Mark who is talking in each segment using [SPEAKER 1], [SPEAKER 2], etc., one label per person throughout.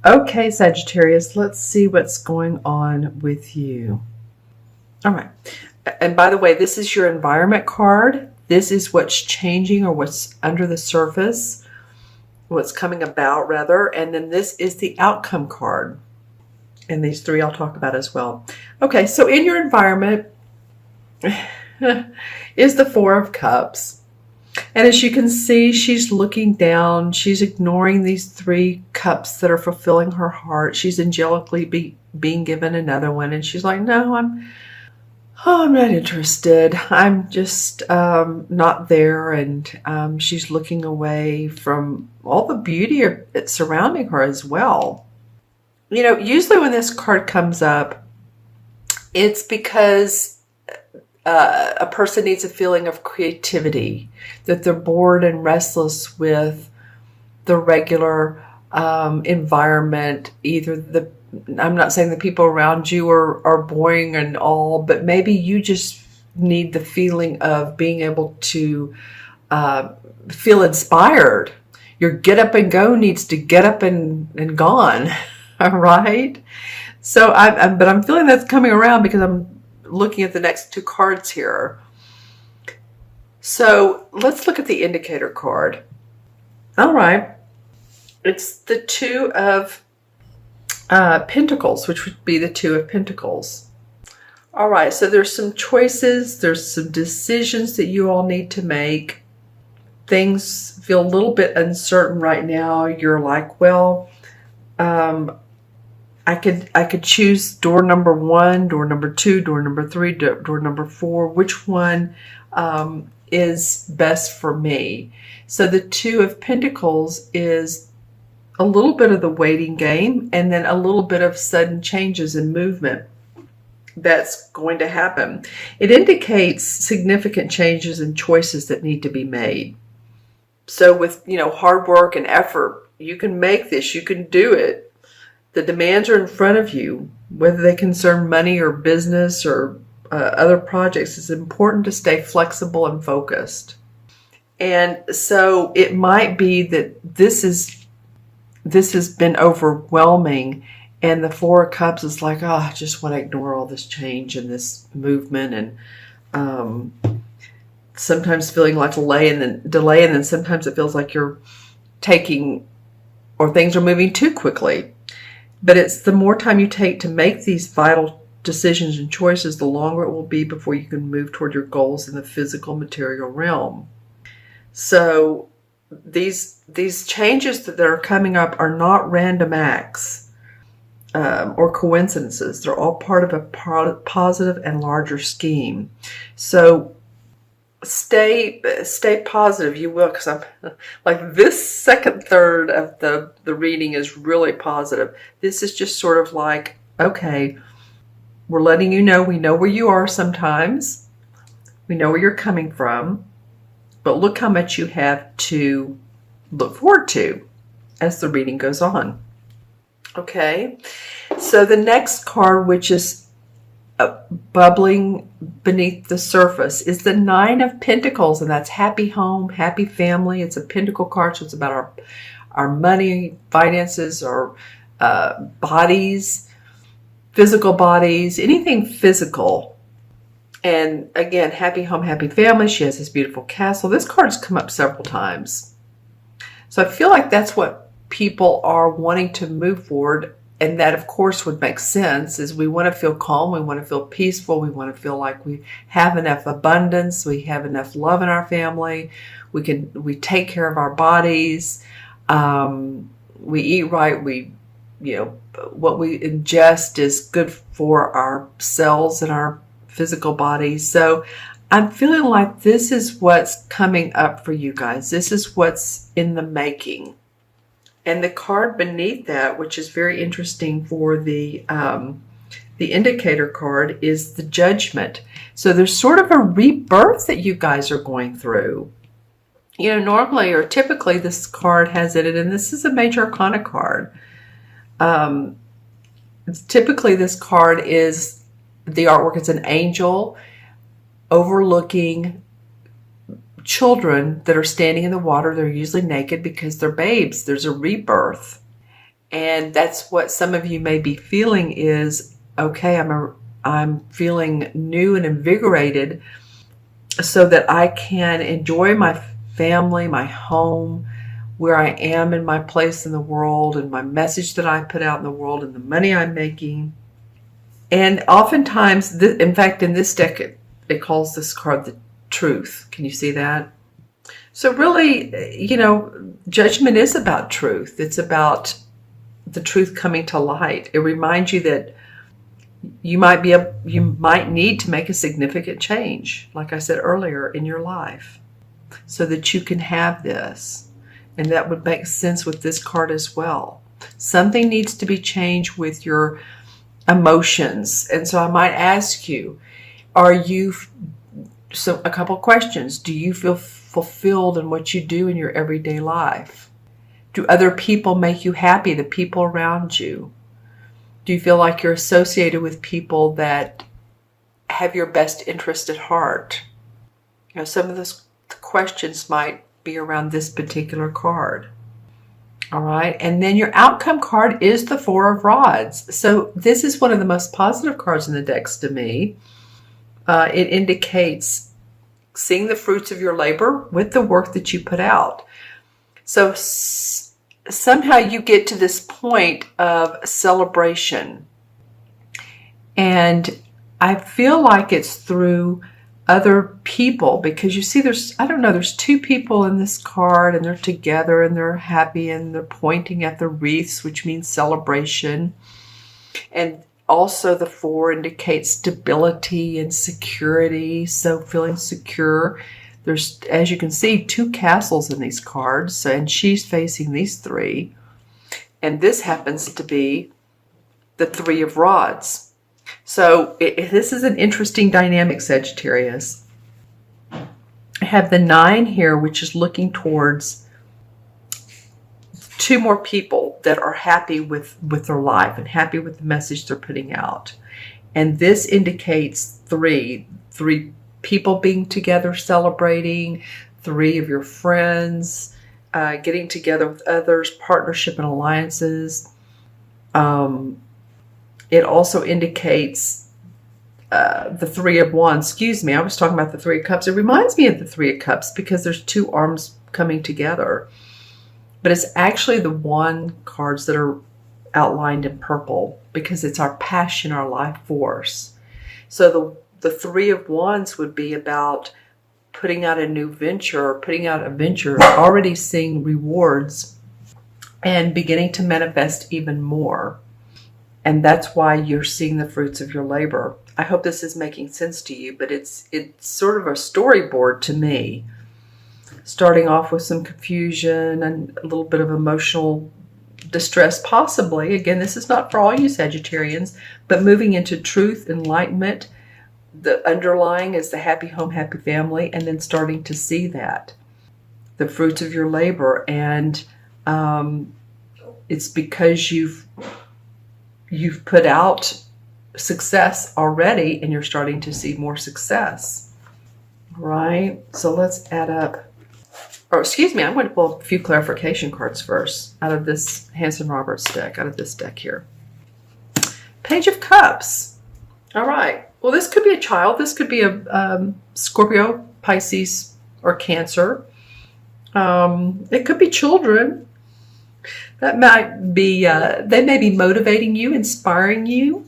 [SPEAKER 1] Okay, Sagittarius, let's see what's going on with you. All right. And by the way, this is your environment card. This is what's changing or what's under the surface, what's coming about, rather. And then this is the outcome card. And these three I'll talk about as well. Okay, so in your environment is the Four of Cups. And as you can see, she's looking down. She's ignoring these three cups that are fulfilling her heart. She's angelically being given another one. And she's like, no, I'm not interested. I'm just not there. And she's looking away from all the beauty surrounding her as well. You know, usually when this card comes up, it's because a person needs a feeling of creativity, that they're bored and restless with the regular environment. I'm not saying the people around you are boring and all, but maybe you just need the feeling of being able to feel inspired. Your get up and go needs to get up and gone. All right. So but I'm feeling that's coming around because I'm looking at the next two cards here. So let's look at the indicator card. All right. It's the Two of Pentacles, which would be the Two of Pentacles. All right. So there's some choices. There's some decisions that you all need to make. Things feel a little bit uncertain right now. You're like, well, I could choose door number 1, door number 2, door number 3, door number 4. Which one is best for me? So the Two of Pentacles is a little bit of the waiting game, and then a little bit of sudden changes and movement that's going to happen. It indicates significant changes and choices that need to be made. So with, hard work and effort, you can make this, you can do it. The demands are in front of you, whether they concern money or business or other projects. It's important to stay flexible and focused. And so it might be that this has been overwhelming, and the Four of Cups is like, I just want to ignore all this change and this movement, and sometimes feeling like delay, and then sometimes it feels like you're taking, or things are moving too quickly. But it's the more time you take to make these vital decisions and choices, the longer it will be before you can move toward your goals in the physical material realm. So these changes that are coming up are not random acts or coincidences. They're all part of a positive and larger scheme. So stay positive, you will, because I'm like, this second third of the reading is really positive. This is just sort of like, okay, we're letting you know, we know where you are sometimes, we know where you're coming from, but look how much you have to look forward to as the reading goes on. Okay, so the next card, which is bubbling beneath the surface, is the Nine of Pentacles, and that's happy home, happy family. It's a pentacle card, so it's about our money, finances, our bodies, physical bodies, anything physical. And again, happy home, happy family. She has this beautiful castle. This card's come up several times. So I feel like that's what people are wanting to move forward. And that, of course, would make sense, is we want to feel calm, we want to feel peaceful, we want to feel like we have enough abundance, we have enough love in our family, we take care of our bodies, we eat right, what we ingest is good for our cells and our physical bodies. So I'm feeling like this is what's coming up for you guys. This is what's in the making. And the card beneath that, which is very interesting for the indicator card, is the Judgment. So there's sort of a rebirth that you guys are going through. Normally or typically this card has it, and this is a major arcana card. Typically this card is the artwork. It's an angel overlooking children that are standing in the water. They're usually naked because they're babes. There's a rebirth. And that's what some of you may be feeling is, okay, I'm feeling new and invigorated so that I can enjoy my family, my home, where I am in my place in the world, and my message that I put out in the world, and the money I'm making. And oftentimes, in fact, in this deck, it calls this card the truth. Can you see that? So really, judgment is about truth. It's about the truth coming to light. It reminds you that you might need to make a significant change, like I said earlier, in your life, so that you can have this. And that would make sense with this card as well. Something needs to be changed with your emotions. And so I might ask you, a couple questions. Do you feel fulfilled in what you do in your everyday life? Do other people make you happy, the people around you? Do you feel like you're associated with people that have your best interest at heart? Some of those questions might be around this particular card. All right. And then your outcome card is the Four of Rods. So this is one of the most positive cards in the decks to me. It indicates seeing the fruits of your labor with the work that you put out. So somehow you get to this point of celebration. And I feel like it's through other people, because you see there's two people in this card, and they're together and they're happy and they're pointing at the wreaths, which means celebration. And also the four indicates stability and security, so feeling secure. There's, as you can see, two castles in these cards, and she's facing these three. And this happens to be the Three of Rods. So this is an interesting dynamic, Sagittarius. I have the 9 here, which is looking towards two more people that are happy with their life and happy with the message they're putting out. And this indicates three people being together, celebrating, 3 of your friends, getting together with others, partnership and alliances. It also indicates the 3 of Wands. Excuse me, I was talking about the 3 of Cups. It reminds me of the 3 of Cups because there's 2 arms coming together. But it's actually the wand cards that are outlined in purple because it's our passion, our life force. So the 3 of Wands would be about putting out a new venture, or putting out a venture, already seeing rewards and beginning to manifest even more. And that's why you're seeing the fruits of your labor. I hope this is making sense to you, but it's sort of a storyboard to me. Starting off with some confusion and a little bit of emotional distress, possibly. Again, this is not for all you Sagittarians, but moving into truth, enlightenment. The underlying is the happy home, happy family, and then starting to see that. The fruits of your labor. And it's because you've put out success already, and you're starting to see more success, right? So let's add up, or excuse me, I'm going to pull a few clarification cards first out of this Hanson Roberts deck, out of this deck here. Page of Cups. All right. Well, this could be a child. This could be a Scorpio, Pisces, or Cancer. It could be children. That might be, they may be motivating you, inspiring you.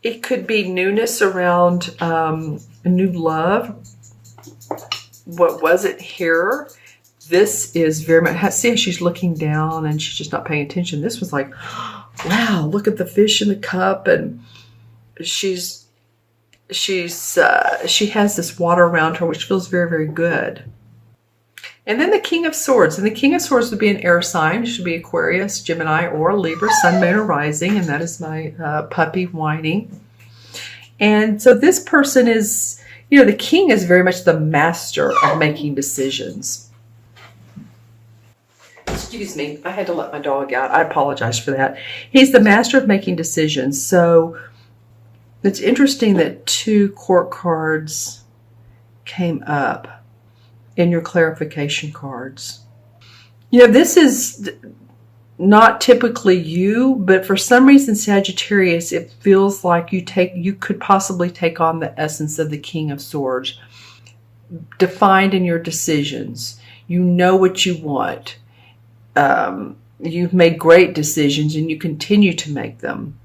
[SPEAKER 1] It could be newness around a new love. What was it here? This is very much, see how she's looking down and she's just not paying attention. This was like, wow, look at the fish in the cup. And she has this water around her, which feels very, very good. And then the King of Swords. And the King of Swords would be an air sign. It should be Aquarius, Gemini, or Libra, Sun, Moon, or Rising. And that is my puppy whining. And so this person is, the King is very much the master of making decisions. Excuse me, I had to let my dog out. I apologize for that. He's the master of making decisions. So it's interesting that 2 court cards came up in your clarification cards. This is not typically you, but for some reason, Sagittarius, it feels like you could possibly take on the essence of the King of Swords, defined in your decisions. You know what you want. You've made great decisions and you continue to make them.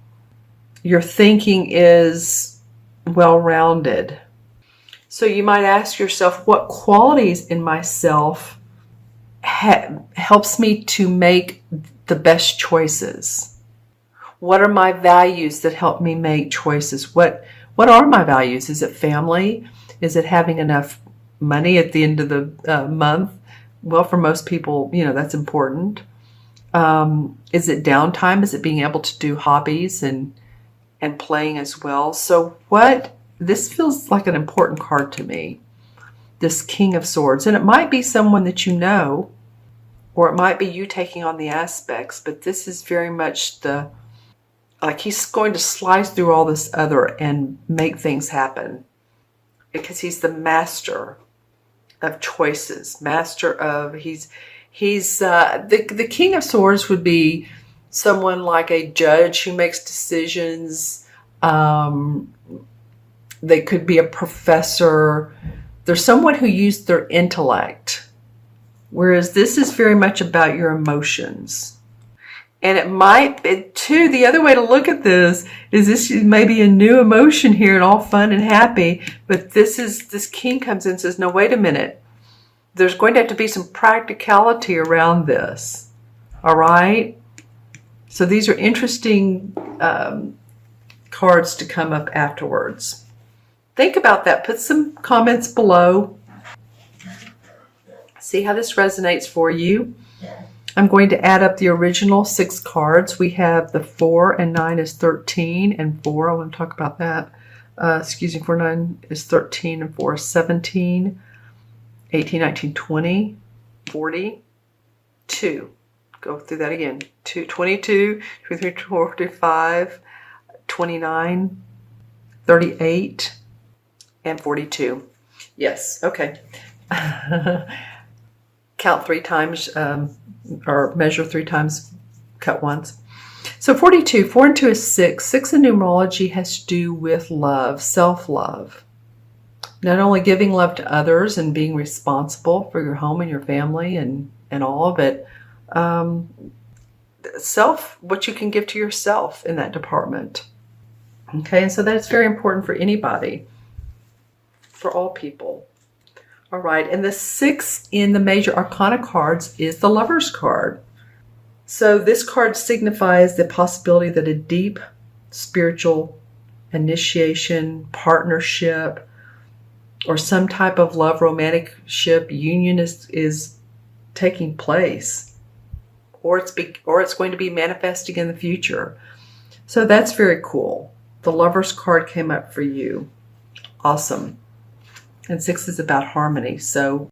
[SPEAKER 1] Your thinking is well-rounded. So you might ask yourself, what qualities in myself helps me to make the best choices? What are my values that help me make choices? What are my values? Is it family? Is it having enough money at the end of the month? Well, for most people, that's important. Is it downtime? Is it being able to do hobbies and playing as well? So this feels like an important card to me, this King of Swords. And it might be someone that you know, or it might be you taking on the aspects, but this is very much like he's going to slice through all this other and make things happen, because he's the master of choices, he's the King of Swords would be someone like a judge who makes decisions. They could be a professor. There's someone who used their intellect, whereas this is very much about your emotions. And it might be, too, the other way to look at this is this may be a new emotion here and all fun and happy, but this king comes in and says, no, wait a minute. There's going to have to be some practicality around this. All right? So these are interesting cards to come up afterwards. Think about that. Put some comments below. See how this resonates for you. I'm going to add up the original 6 cards. We have the 4 and 9 is 13 and 4. I want to talk about that. 4, 9 is 13 and 4 is 17. 18, 19, 20, 40, 2. Go through that again. 22, 23, 24, 25, 29, 38, and 42. Yes, okay. Count 3 times, or measure 3 times, cut once. So 42, 4 and 2 is 6. 6 in numerology has to do with love, self-love. Not only giving love to others and being responsible for your home and your family and all, but what you can give to yourself in that department. Okay, and so that's very important for anybody, for all people. All right, and the 6 in the major arcana cards is the Lover's card. So this card signifies the possibility that a deep spiritual initiation, partnership, or some type of love, romantic ship union is taking place, or it's going to be manifesting in the future. So that's very cool. The Lover's card came up for you. Awesome. And 6 is about harmony. So